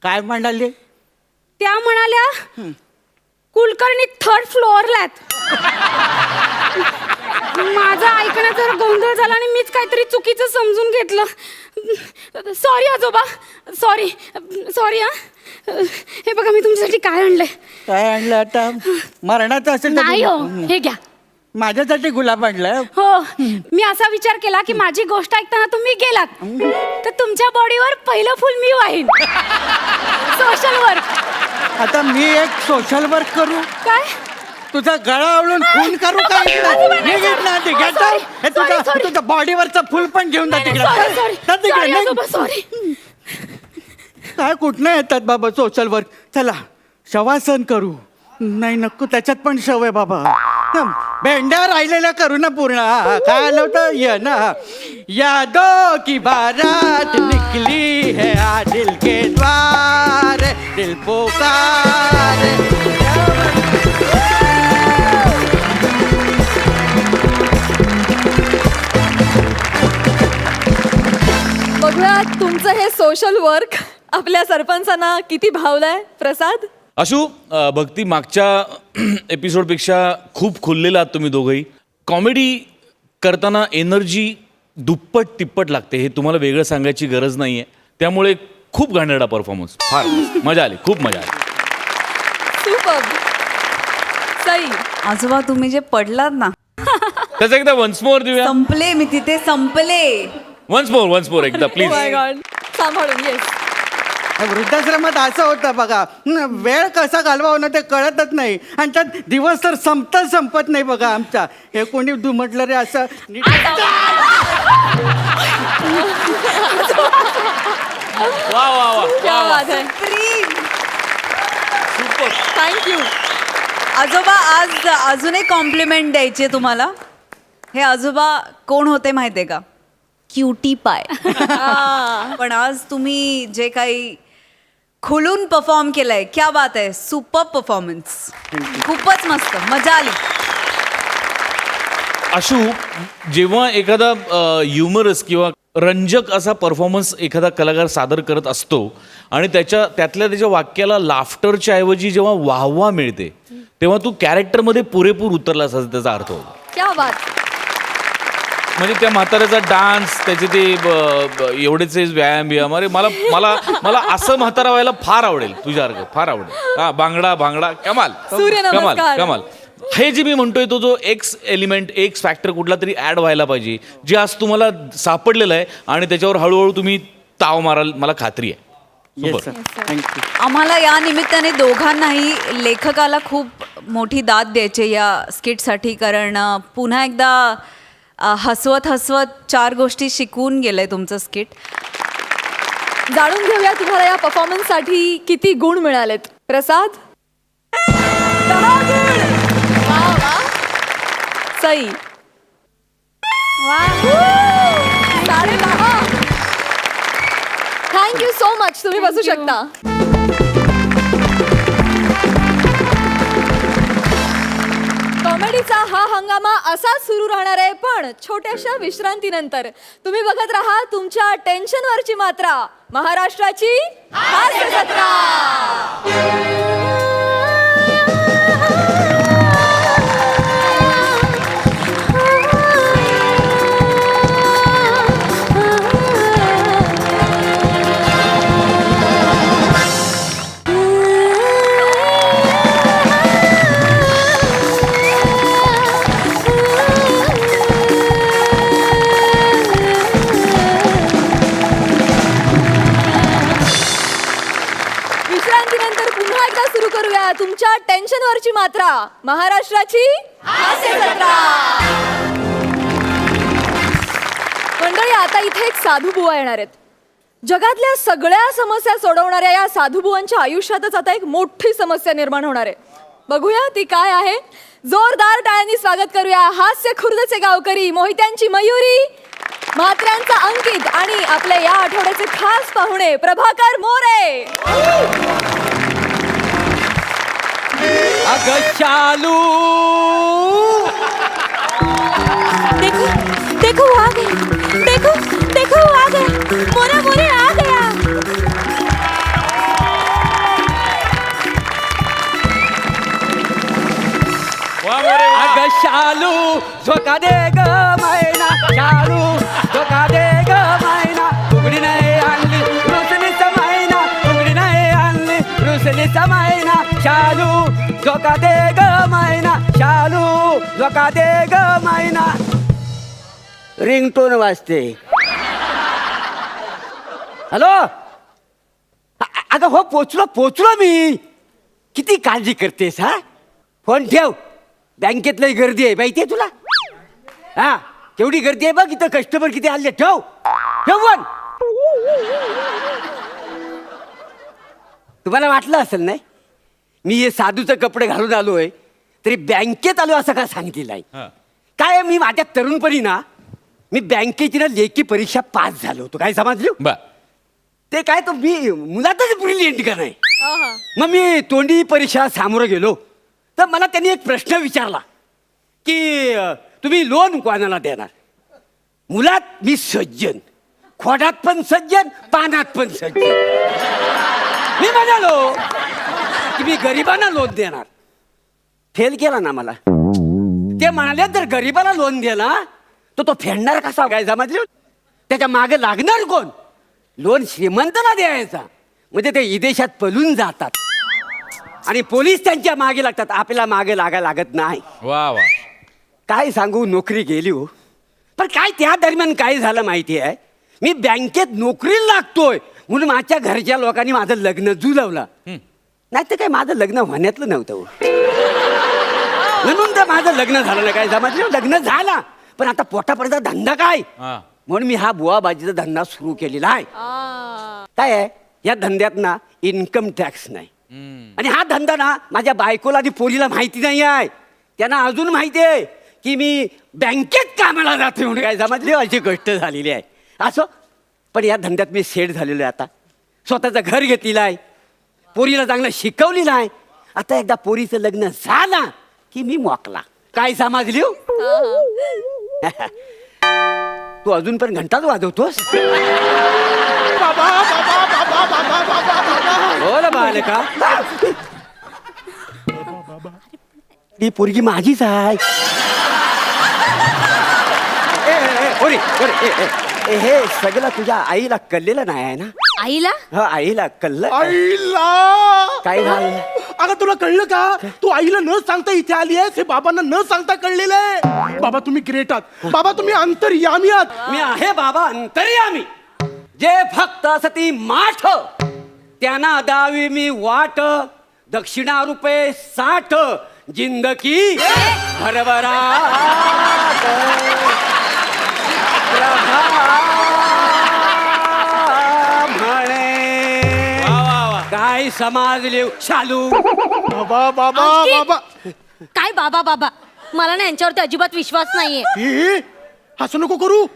काय म्हणाली. त्या म्हणाल्या कुलकर्णी थर्ड फ्लोअरला आहेत. माझा ऐकण्यात जरा गोंधळ झाला आणि मीच काहीतरी चुकीचं समजून घेतलं. सॉरी आजोबा, सॉरी सॉरी. हा हे बघा मी तुमच्यासाठी काय आणलंय. काय आणलं आता मरणाचं असेल तर नाही हो, हे घ्या. माझ्यासाठी गुलाब आणलाय. हो, मी असा विचार केला की माझी गोष्ट ऐकताना तुम्ही गेलात तर तुमच्या बॉडीवर पहिलं फुल मी वाहीन. Social work. आता मी एक सोशल वर्क करू. काय तुझा गळा आवळून खून करू काय. हे तुझ्या बॉडीवरचं फुल पण घेऊन जा तिकडे. सॉरी. काय कुठनं येतात बाबा सोशल वर्क. चला शवासन करू. नाही नको त्याच्यात पण शव आहे बाबा. भेंड्या राहिलेल्या करू ना पूर्ण. काय आलं होतं ये ना. यादों की बारात निकली है आ दिल के द्वार दिल पुकार. बघूया तुमचं हे सोशल वर्क आपल्या सरपंचांना किती भावलंय. प्रसाद. अशू, भक्ती मागच्या एपिसोडपेक्षा खूप खुललेला आहात तुम्ही दोघंही. कॉमेडी करताना एनर्जी दुप्पट तिप्पट लागते हे तुम्हाला वेगळं सांगायची गरज नाही आहे. त्यामुळे खूप घाणेरडा परफॉर्मन्स. फार मजा आली, खूप मजा आली. सुपर. सई. आजोबा तुम्ही जे पडलात ना त्याचं एकदा वन्स मोर देऊया. संपले मी तिथे संपले. वन्स मोर एकदा प्लीज. My God. सांभाळून. येस. वृद्धाश्रमात असं होतं बघा. वेळ कसा घालवावं ना ते कळतच नाही आणि त्यात दिवस तर संपत नाही बघा आमचा. हे कोणी म्हटलं रे असं. वा वा वा क्या बात है. थँक्यू. आजोबा आज अजून एक कॉम्प्लिमेंट द्यायची आहे तुम्हाला. हे आजोबा कोण होते माहितीये का. क्युटी पाय. पण आज तुम्ही जे काही खुलून परफॉर्म केलंय, क्या बात आहे, सुपर परफॉर्मन्स, खूपच मस्त, मजा आली. आशू, जेव्हा एखादा ह्युमरस किंवा रंजक असा परफॉर्मन्स एखादा कलाकार सादर करत असतो आणि त्याच्या वाक्याला लाफ्टरच्या ऐवजी जेव्हा वाहवा मिळते तेव्हा तू कॅरेक्टरमध्ये पुरेपूर उतरलास असा त्याचा अर्थ होतो. क्या बात. म्हणजे त्या म्हाताऱ्याचा डान्स, त्याचे ते एवढेचे व्यायाम अरे मला मला मला असं म्हातारा व्हायला फार आवडेल, तुझ्यासारखं फार आवडेल. हा, बांगडा भांगडा, कमाल सूर्यनमस्कार. कमाल कमाल. हे जे मी म्हणतोय तो जो एक्स एलिमेंट, एक्स फॅक्टर कुठला तरी ऍड व्हायला पाहिजे, जे आज तुम्हाला सापडलेलं आहे आणि त्याच्यावर हळूहळू तुम्ही ताव माराल, मला खात्री आहे. Yes sir, thank you. आम्हाला या निमित्ताने दोघांनाही लेखकाला खूप मोठी दाद द्यायची या स्किटसाठी, कारण पुन्हा एकदा हसवत हसवत 4 गोष्टी शिकवून गेलंय तुमचं स्किट. जाणून घेऊया तुम्हाला या परफॉर्मन्ससाठी किती गुण मिळालेत. प्रसाद, 10 गुण. वा वा. सई, 10.5. Thank you so much. तुम्ही बसू शकता. कॉमेडीचा हा हंगामा असाच सुरू राहणार आहे, पण छोट्याशा विश्रांतीनंतर. तुम्ही बघत राहा तुमच्या टेन्शनवरची मात्रा, महाराष्ट्राची हास्य जत्रा. विश्रांतीनंतर पुन्हा एकदा सुरू करूया तुमच्या टेन्शनवरची मात्रा, महाराष्ट्राची हास्य जत्रा. मंडळी, आता इथे एक साधू बुवा येणार आहेत. जगातल्या सगळ्या समस्या सोडवणाऱ्या या साधू बुवांच्या आयुष्यातच आता एक मोठी समस्या निर्माण होणार आहे. बघूया ती काय आहे. जोरदार टाळ्यांनी स्वागत करूया हास्य खुर्दचे गावकरी, मोहित्यांची मयुरी, म्हात्र्यांचा अंकित आणि आपल्या या आठवड्याचे खास पाहुणे प्रभाकर मोरे. अगं चालू, देखो देखो वो आ गए, देखो देखो वो आ गए, मोरा मोरे आ गया. अगं शालू, झोका दे ग मैना, शालू झोका दे ग मैना, उघडी नाही आणली रुसलीचा मैना, उघडी नाही आणली रुसलीचा मैना, शालू झोका दे ग मैना, शालू झोका दे ग मैना. रिंगटोन वाजते. हॅलो, अगं हो, पोचलो मी. किती काळजी करतेस हा. फोन ठेव, बँकेतली गर्दी आहे माहिती आहे तुला. हा, केवढी गर्दी आहे बघ, इथं कस्टमर किती आले. ठेव ठेव फोन. तुम्हाला वाटलं असेल नाही मी हे साधूचे कपडे घालून आलोय तरी बँकेत आलो असं का सांगितलेलं आहे. काय मी माझ्या तरुणपणी ना मी बँकेची ना लेखी परीक्षा पास झालो होतो. काय समजलं. ते काय तो मी मुलातच ब्रिलियंट का नाही. मग मी तोंडी परीक्षा सामोरं गेलो तर मला त्यांनी एक प्रश्न विचारला की तुम्ही लोन कोणाला देणार. मुलात मी सज्जन, खोडात पण सज्जन, पानात पण सज्जन. मी म्हणालो की मी गरिबांना लोन देणार. फेल केला ना मला. ते म्हणाले जर गरिबाला लोन दिला तर तो फेडणार कसा. काय समजलं. त्याच्या मागे लागणार कोण. लोन श्रीमंताला द्यायचा म्हणजे ते विदेशात पळून जातात आणि पोलीस त्यांच्या मागे लागतात, आपल्याला मागे लागायला लागत नाही. वा वा. काय सांगू, नोकरी गेली हो. पण काय त्या दरम्यान काय झालं माहिती आहे, मी बँकेत नोकरीला लागतोय म्हणून माझ्या घरच्या लोकांनी माझं लग्न जुळवलं. नाही तर काय माझं लग्न होण्यातलं नव्हतं हो. म्हणून तर माझं लग्न झालं नाही. काय समजलं. लग्न झाला पण आता पोटापर्यंत धंदा काय, म्हणून मी हा बुवाबाजीचा धंदा सुरू केलेला आहे. काय आहे या धंद्यात ना इन्कम टॅक्स नाही आणि हा धंदा ना माझ्या बायकोला आणि पोरीला माहिती नाही आहे. त्यांना अजून माहिती आहे की मी बँकेत कामाला जाते म्हणून. काय समजले. अशी गोष्ट झालेली आहे. असो, पण या धंद्यात मी सेट झालेलो आहे आता. स्वतःचं घर घेतलेलं आहे, पोरीला चांगलं शिकवलेलं आहे. आता एकदा पोरीचं लग्न झालं की मी मोकला. काय समजली हो? तू अजून पण घंटाच वाजवतोस. बोल बालका, ही पोरगी माझीच आहे. पोरी, हे सगळं तुझ्या आईला कळलेलं नाही आहे ना? आईला हा, आईला कळलं. आईला काय झालं? अगं तुला कळलं का? तू आईला न सांगता इथे आली आहेस हे बाबांना न सांगता कळलेलं आहे. बाबा तुम्ही ग्रेट आहात. बाबा तुम्ही अंतर्यामी आहात. मी आहे बाबा अंतर्यामी. जे फक्त सती माठ त्यांना दावी मी वाट. दक्षिणा रुपये 60 जिंदगी भरभराट. म्हणे काय समाजले शालू. बाबा बाबा बाबा काय बाबा बाबा, मला ना यांच्यावरती अजिबात विश्वास नाहीये. हे हसू नको करू.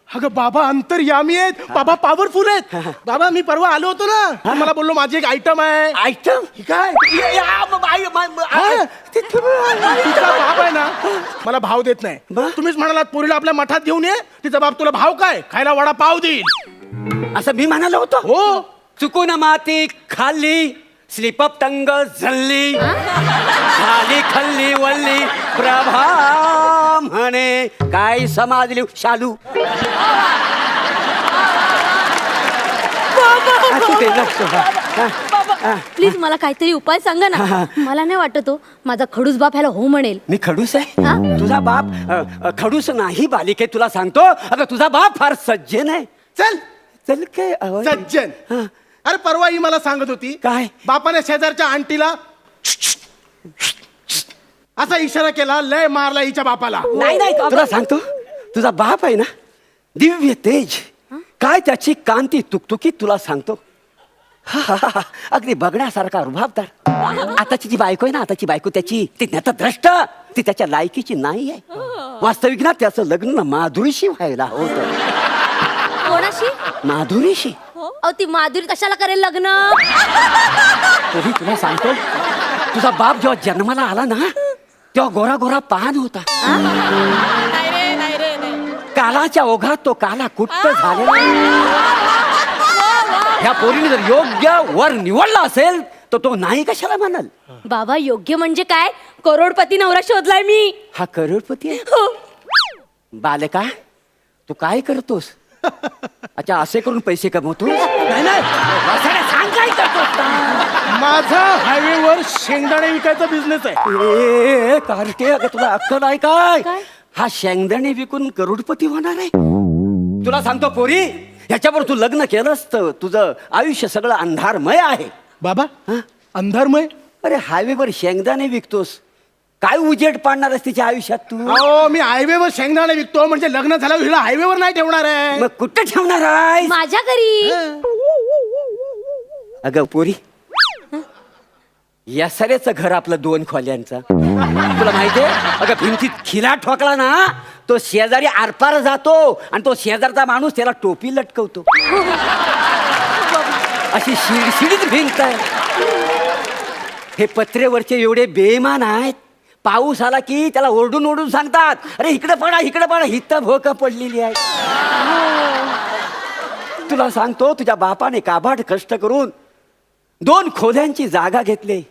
अगं बाबा अंतर्यामी आहेत. बाबा पॉवरफुल आहेत. बाबा मी परवा आलो होतो ना, मला बोललो माझी एक आयटम आहे. आयटम ही काय हा? तिचा बाप आहे ना मला भाव देत नाही. मग? तुम्हीच म्हणालात पोरीला आपल्या मठात घेऊन ये. तिचा बाप तुला भाव काय? खायला वडा पाव देईल. असं मी म्हणालो होतो. हो चुकून माती खाल्ली, स्लिपअप टंग झल्ली, खाली खल्ली वल्ली प्रभा म्हणे काय समाजली शालू. असू दे, लक्ष द्या. प्लीज मला काहीतरी उपाय सांगा ना. मला नाही वाटत हो माझा खडूस बाप ह्याला हो म्हणेल. मी खडूस आहे? तुझा बाप खडूस नाही बालिके, तुला सांगतो. अगं तुझा बाप फार सज्जन आहे. चल चल काय आवाज? सज्जन. हा. अरे परवा ही मला सांगत होती काय? बापाने शेजारच्या आंटीला असा इशारा केला, लय मारला हिच्या बापाला. नाही नाही, तुला सांगतो तुझा बाप आहे ना दिव्य तेज, काय त्याची कांती तुकतुकीत तुला सांगतो. अगदी बघण्यासारखा रुबाबदार. आताची जी बायको आहे ना, आताची बायको त्याची ती द्रष्ट, ती त्याच्या लायकीची नाही आहे. वास्तविक ना त्याचं लग्न माधुरीशी व्हायला होतं. कोणाशी? माधुरीशी. अहो ती माधुरी कशाला करेल लग्न? तरी तुला सांगतो तुझा बाप जेव्हा जन्माला आला ना तेव्हा गोरा गोरा पान होता. कालाच्या ओघात तो काला कुट्ट झालेला. ह्या पोरीने जर योग्य वर निवडला असेल तर तो नाही कशाला म्हणाल. बाबा योग्य म्हणजे काय? करोडपती नवरा शोधलाय मी. हा करोडपती आहे? हो. बालका तू काय करतोस? अच्छा, असे करून पैसे कमवतो? नाही नाही, सांग काय करतोस? माझा हायवेवर शेंगदाणे विकायचा बिझनेस आहे. कार्टे, अगं तुला अक्कल आहे काय? काय? हा शेंगदाणे विकून करोडपती होणार आहे. तुला सांगतो पोरी, ह्याच्यावर तू लग्न केलंस तर तुझं आयुष्य सगळं अंधारमय आहे. बाबा अंधारमय? अरे हायवेवर शेंगदाणे विकतोस, काय उजेड पाडणार आहेस तिच्या आयुष्यात तू? अहो मी हायवेवर शेंगदाणे विकतो म्हणजे लग्न झाल्यावर हिला हायवेवर नाही ठेवणार आहे. मग कुठे ठेवणार आहे? माझ्या घरी. अगं पोरी, या सरेचं घर आपलं 2 खोल्यांचं. तुला माहितीये? अगं भिंतीत खिला ठोकला ना तो शेजारी आरपार जातो आणि तो शेजारचा माणूस त्याला टोपी लटकवतो. अशी शिडशिडीत भिंत आहे. हे पत्रेवरचे एवढे बेईमान आहेत, पाऊस आला की त्याला ओरडून ओरडून सांगतात, अरे इकडे पडा इकडे पडा. हित भोक पडलेली आहे. तुला सांगतो तुझ्या बापाने काबाड कष्ट करून 2 खोल्यांची जागा घेतली.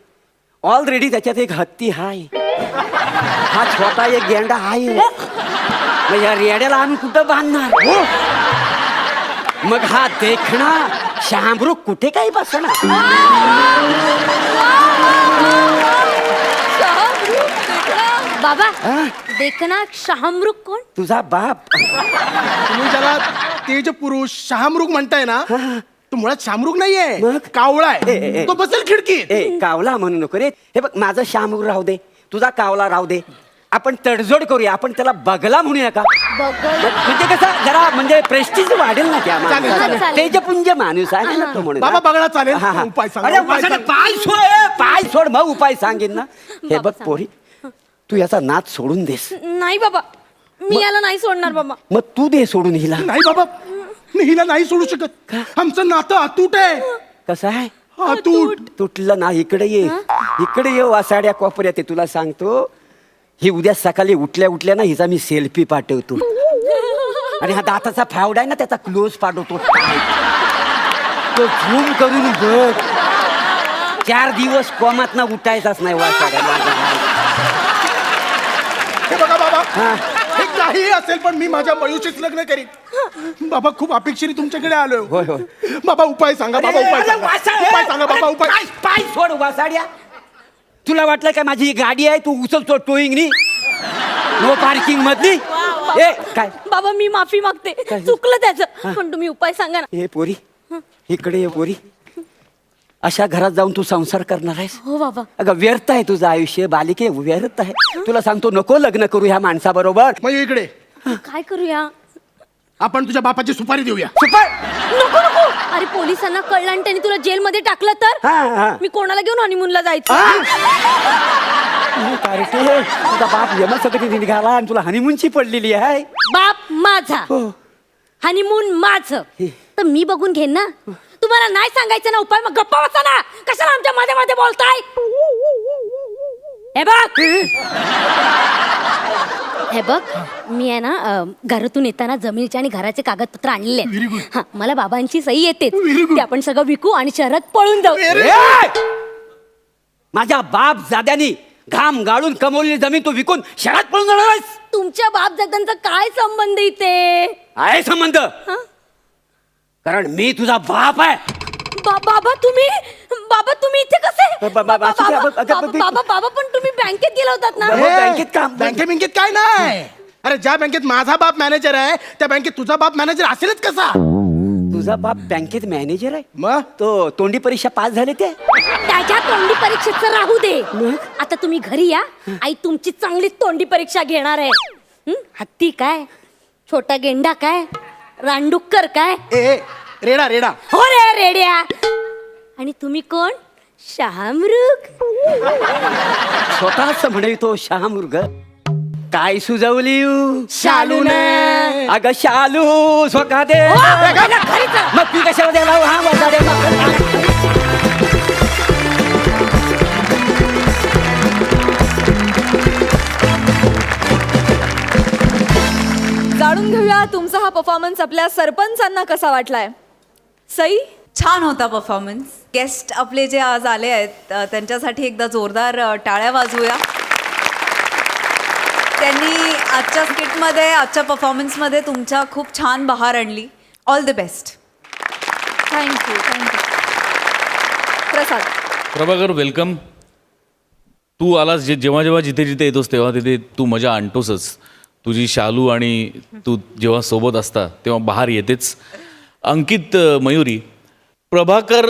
ऑलरेडी त्याच्यात एक हत्ती हाय, हा छोटा एक गेंडा आहे. मग या रेड्याला आम्ही कुठं बांधणार? मग हा देखणा शामरूक कुठे काही बसणार? बाबा देखना शहामृग कोण? तुझा बाप. तुम्ही ज्याला तेज पुरुष शहामृग म्हणताय ना, तो मुळात शामरुग नाहीये, मग? कावळा ए, ए, आहे. ए. तो बसेल खिडकीत. ए कावला म्हणू नको रे. हे बघ माझं शामरूग राहू दे, तुझा कावला राहू दे. आपण तडजोड करूया, आपण त्याला बगला म्हणूया का? म्हणजे कसं जरा म्हणजे प्रेस्टिज वाढेल ना त्या चालेल, माणसाला. चालेल. तेजपुंज माणूस आहे ना तो म्हणून. बाबा बघा चालेल. हा, हा. उपाय सांगा, अरे उपाय वसाडे, सांगा. पाय सोड पाय सोड, मग उपाय सांगेन ना. हे बाबा बघ पोरी, तू याचा नाच सोडून देस. नाही बाबा, मी याला नाही सोडणार बाबा. मग तू दे सोडून हिला. नाही बाबा मी हिला नाही सोडू शकत. आमचं नातं अतूट आहे. कसं आहे अतूट. तुटलं ना. इकडे ये, इकडे ये. वासाड्या कोपऱ्यात आहे. तुला सांगतो, ही उद्या सकाळी उठल्या उठल्या ना हिचा मी सेल्फी पाठवतो. आणि हा दाताचा फावडा आहे ना त्याचा क्लोज पाठवतो. तो झूम करून बघ. 4 दिवस कोमात ना उठायचाच नाही वासाड्या माझा. हे बघा बाबा, हा. हे काहीही असेल पण मी माझ्या मयूशीच लग्न करीन. बाबा खूप अपेक्षेने तुमच्याकडे आलोय. होय, होय. बाबा उपाय सांगा. बाबा उपाय अरे, सांगा. वासाड्या! उपाय सांगा बाबा. उपाय. पाय पाय सोड वासाड्या. तुला वाटलं काय माझी ही गाडी आहे तू उचलतो टोईंगनी नो पार्किंग मधली? ए काय बाबा मी माफी मागते, चुकलं त्याचं. पण तुम्ही उपाय सांगा ना. हे पोरी, इकडे ये पोरी. अशा घरात जाऊन तू संसार करणार आहेस? हो बाबा. अगं व्यर्थ आहे तुझं आयुष्य बालिके, व्यर्थ आहे. तुला सांगतो नको लग्न करू ह्या माणसाबरोबर. मयू इकडे. काय करूया? आपण तुझ्या बापाची सुपारी देऊया. सुपर. नको नको. अरे पोलिसांना कळलं आणि त्यांनी तुला जेलमध्ये टाकलं तर हा, हा. मी कोणाला घेऊन हनीमूनला जायचं? कार्टे, तुझा बाप यमसकटी निघाला आणि तुला हनीमूनची पडलेली आहे. बाप माझा, हो. हनीमून माझं, तर मी बघून घेईन ना. तुम्हाला नाही सांगायचं ना उपाय, मग गप्पा वाचा ना. कशाला आमच्या मध्ये मध्ये बोलताय? हे बघ, हे बघ, मी आहे ना घरातून येताना जमिनीचे आणि घराचे कागदपत्र आणलेले आहेत. हा, मला बाबांची सही येते. ते आपण सगळं विकू आणि शहरात पळून जाऊ. ए! माझ्या बाप जाद्यानी घाम गाळून कमवलेली जमीन तू विकून शहरात पळून जाणार आहेस? तुमच्या बाप दादांचा काय संबंध इथे? आहे संबंध. कारण मी तुझा बाप आहे. बाबा तुम्ही इथे कसे? बाबा बाबा पण तुम्ही बँकेत गेला होतात ना? हो, बँकेत काम. बँकेत काय नाही. अरे ज्या बँकेत माझा बाप मॅनेजर आहे त्या बँकेत तुझा बाप मॅनेजर असेलच कसा? तुझा बाप बँकेत मॅनेजर आहे? मग तो तोंडी परीक्षा पास झाले ते? त्याच्या तोंडी परीक्षेचं राहू दे. आता तुम्ही घरी या, आई तुमची चांगली तोंडी परीक्षा घेणार आहे. हत्ती काय, छोटा गेंडा काय, रांडुक्कर काय? ए रेडा रेडा. हो रे रेड्या. आणि तुम्ही कोण? शहामृग. स्वतःच म्हणे तो शहामृग. काय सुजवली शालूने. अगं शालू स्वतः दे. मग ती कशाला द्यायला? हा वाजाड्या मग. जाणून घेऊया तुमचा हा परफॉर्मन्स आपल्या सरपंचांना कसा वाटलाय. सई, छान होता परफॉर्मन्स. गेस्ट आपले जे आज आले आहेत त्यांच्यासाठी एकदा जोरदार टाळ्या वाजवूया. त्यांनी आजच्या स्किटमध्ये, आजच्या परफॉर्मन्समध्ये तुमच्या खूप छान बहार आणली. All the best. Thank you. Prasad, Prabhakar welcome. तू आलास जेव्हा जेव्हा जिथे जिथे येतोस तेव्हा तिथे तू मजा आणतोसच. तुझी शालू आणि तू जेव्हा सोबत असता तेव्हा बहार येतेच. अंकित, मयुरी, प्रभाकर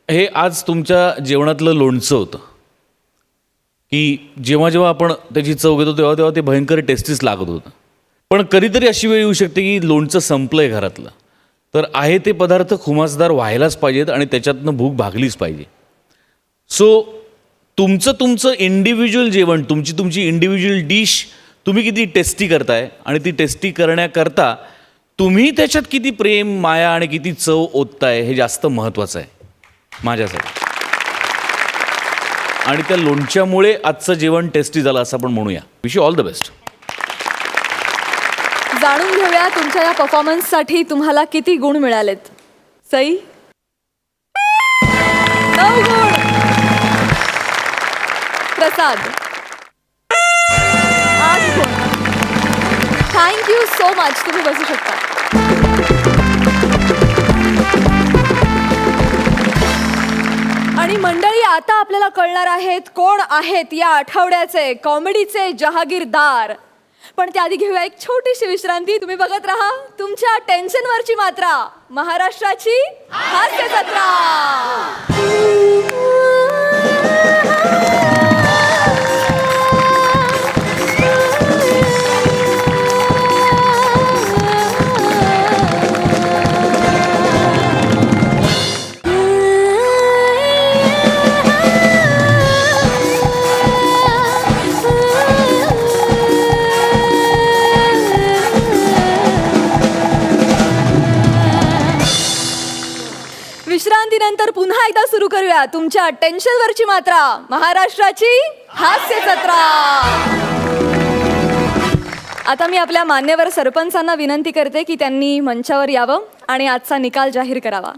हे आज तुमच्या जेवणातलं लोणचं होतं की जेव्हा जेव्हा आपण त्याची चव घेतो तेव्हा तेव्हा ते भयंकर टेस्टीच लागत होतं. पण कधीतरी अशी वेळ येऊ शकते की लोणचं संपलं आहे घरातलं, तर आहे ते पदार्थ खुमासदार व्हायलाच पाहिजेत आणि त्याच्यातनं भूक भागलीच पाहिजे. सो तुमचं इंडिव्हिज्युअल जेवण, तुमची इंडिव्हिज्युअल डिश तुम्ही किती टेस्टी करताय आणि ती टेस्टी करण्याकरता तुम्ही त्याच्यात किती प्रेम, माया आणि किती चव ओतताय हे जास्त महत्त्वाचं आहे माझ्यासाठी. आणि त्या लोणच्यामुळे आजचं जेवण टेस्टी झालं असं आपण म्हणूया. Wish you all the best. जाणून घेऊया तुमच्या या परफॉर्मन्ससाठी तुम्हाला किती गुण मिळालेत. सई, 9 गुण. प्रसाद, 8 गुण. Thank you so much. तुम्ही बसू शकता. आणि मंडळी, आता आपल्याला कळणार आहेत कोण आहेत या आठवड्याचे कॉमेडीचे जहागीरदार. पण त्याआधी घेऊया एक छोटीशी विश्रांती. तुम्ही बघत राहा तुमच्या टेन्शनवरची मात्रा, महाराष्ट्राची हास्य जत्रा. विश्रांतीनंतर पुन्हा एकदा सुरू करूया तुमच्या टेन्शनवरची मात्रा, महाराष्ट्राची हास्य जत्रा. आता मी आपल्या मान्यवर सरपंचांना विनंती करते की त्यांनी मंचावर यावं आणि आजचा निकाल जाहीर करावा.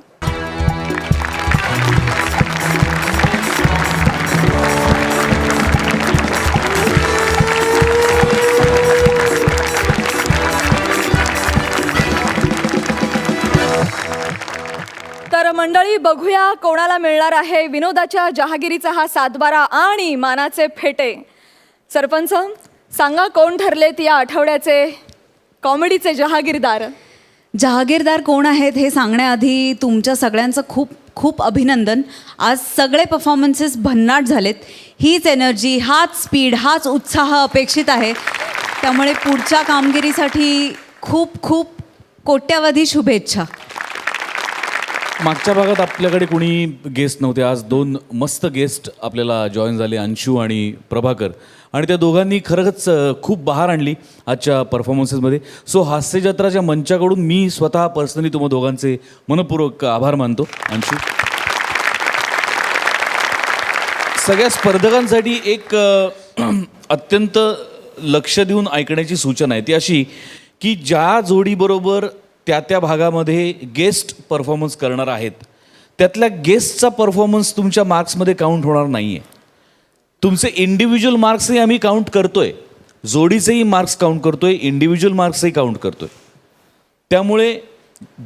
तर मंडळी, बघूया कोणाला मिळणार आहे विनोदाच्या जहागिरीचा हा सातबारा आणि मानाचे फेटे. सरपंच सांगा, कोण ठरलेत या आठवड्याचे कॉमेडीचे जहागीरदार? जहागीरदार कोण आहेत हे सांगण्याआधी तुमच्या सगळ्यांचं खूप खूप अभिनंदन. आज सगळे परफॉर्मन्सेस भन्नाट झालेत. हीच एनर्जी, हाच स्पीड, हाच उत्साह अपेक्षित आहे. त्यामुळे पुढच्या कामगिरीसाठी खूप खूप कोट्यावधी शुभेच्छा. मागच्या भागात आपल्याकडे कोणी गेस्ट नव्हते. आज 2 मस्त गेस्ट आपल्याला जॉईन झाले, अंशू आणि प्रभाकर, आणि त्या दोघांनी खरंच खूप बहार आणली आजच्या परफॉर्मन्सेसमध्ये. सो हास्य जत्राच्या मंचाकडून मी स्वतः पर्सनली तुम्हा दोघांचे मनपूर्वक आभार मानतो. अंशू, सगळ्या स्पर्धकांसाठी एक अत्यंत लक्ष देऊन ऐकण्याची सूचना आहे, ती अशी की ज्या जोडीबरोबर त्या भागामध्ये गेस्ट परफॉर्मन्स करणार आहेत त्यातल्या गेस्टचा परफॉर्मन्स तुमच्या मार्क्समध्ये काउंट होणार नाही आहे. तुमचे इंडिव्हिज्युअल मार्क्सही आम्ही काउंट करतोय, जोडीचेही मार्क्स काउंट करतोय, इंडिव्हिज्युअल मार्क्सही काउंट करतोय. त्यामुळे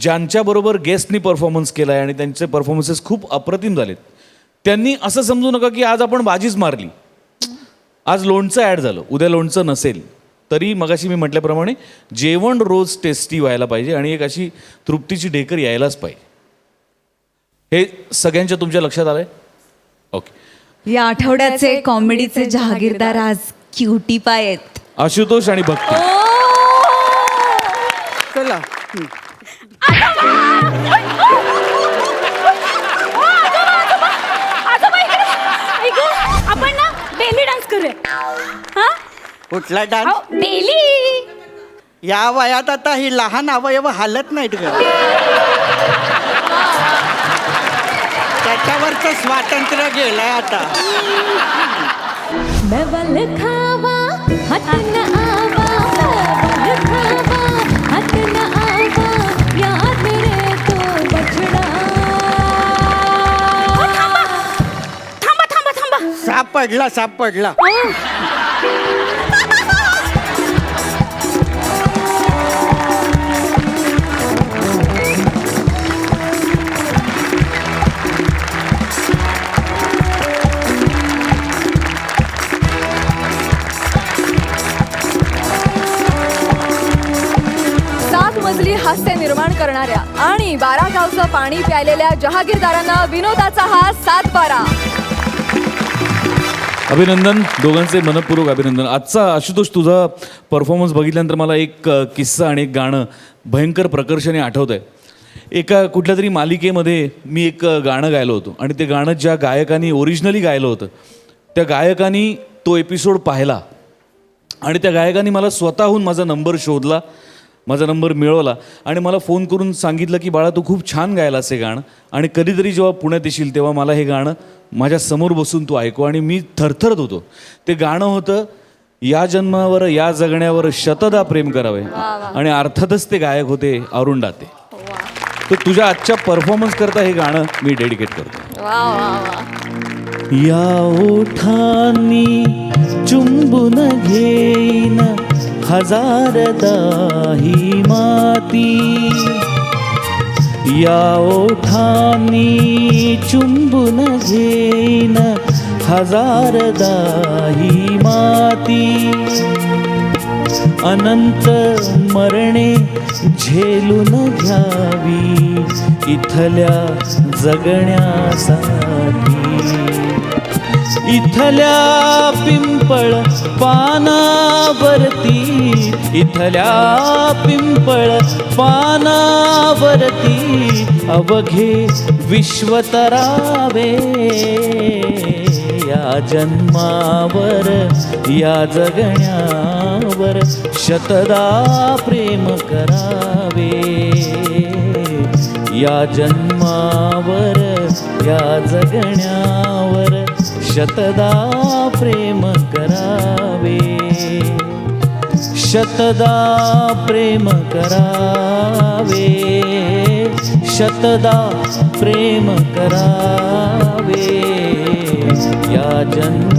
ज्यांच्याबरोबर गेस्टनी परफॉर्मन्स केला आहे आणि त्यांचे परफॉर्मन्सेस खूप अप्रतिम झालेत, त्यांनी असं समजू नका की आज आपण बाजीच मारली, आज लोणचं ॲड झालं, उद्या लोणचं नसेल. तरी मगाशी मी म्हटल्याप्रमाणे जेवण रोज टेस्टी व्हायला पाहिजे आणि एक अशी तृप्तीची ढेकर यायलाच पाहिजे. हे सगळ्यांच्या तुमच्या लक्षात आलंय? ओके. या आठवड्याचे कॉमेडीचे जहागीरदार आज क्युटी पाय आहेत. आशुतोष आणि भक्ती. चला. आपण ना बेली डान्स करूया. हा, कुठला डान्स? बेली. या वयात आता ही लहान अवयव हालत नाहीत ग. त्याच्यावरचं स्वातंत्र्य गेलंय आता. डबल खावा हातन आवा, डबल खावा हातन आवा, याद मेरे तो बछड़ा. थांबा थांबा थांबा. सापडला सापडला. मजली हास्य निर्माण करणाऱ्या आणि 12 गावचं पाणी प्यायलेल्या जहागीरदारांना विनोदाचा हा सातबारा. अभिनंदन, दोघांचे मनपूर्वक अभिनंदन. आजचा आशुतोष तुझा परफॉर्मन्स बघितल्यानंतर मला एक किस्सा आणि एक गाणं भयंकर प्रकर्षाने आठवत आहे. एका कुठल्या तरी मालिकेमध्ये मी एक गाणं गायलं होतं आणि ते गाणं ज्या गायकाने ओरिजिनली गायलं होतं त्या गायकाने तो एपिसोड पाहिला आणि त्या गायकाने मला स्वतःहून माझा नंबर शोधला, माझा नंबर मिळवला आणि मला फोन करून सांगितलं की बाळा, तू खूप छान गायलास हे गाणं आणि कधीतरी जेव्हा पुण्यात येशील तेव्हा मला हे गाणं माझ्या समोर बसून तू ऐकू. आणि मी थरथरत होतो. ते गाणं होतं, या जन्मावर या जगण्यावर शतदा प्रेम करावे, आणि अर्थातच ते गायक होते अरुण दाते. तर तुझ्या आजच्या परफॉर्मन्स करता हे गाणं मी डेडिकेट करतो. या ओठांनी चुंबून घेईन हजारदा ही माती, या ओठांनी चुंबून घेईन हजारदा ही माती, अनंत मरणे झेलून घ्यावी इथल्या जगण्यासाठी, इथल्या पिंपळ पानावरती, इथल्या पिंपळ पानावरती अवघे विश्व तरावे, या जन्मावर या जगण्यावर शतदा प्रेम करावे, या जन्मावर या जगण्यावर शतदा प्रेम करावे, शतदा प्रेम करावे, शतदा प्रेम करावे, या जन्म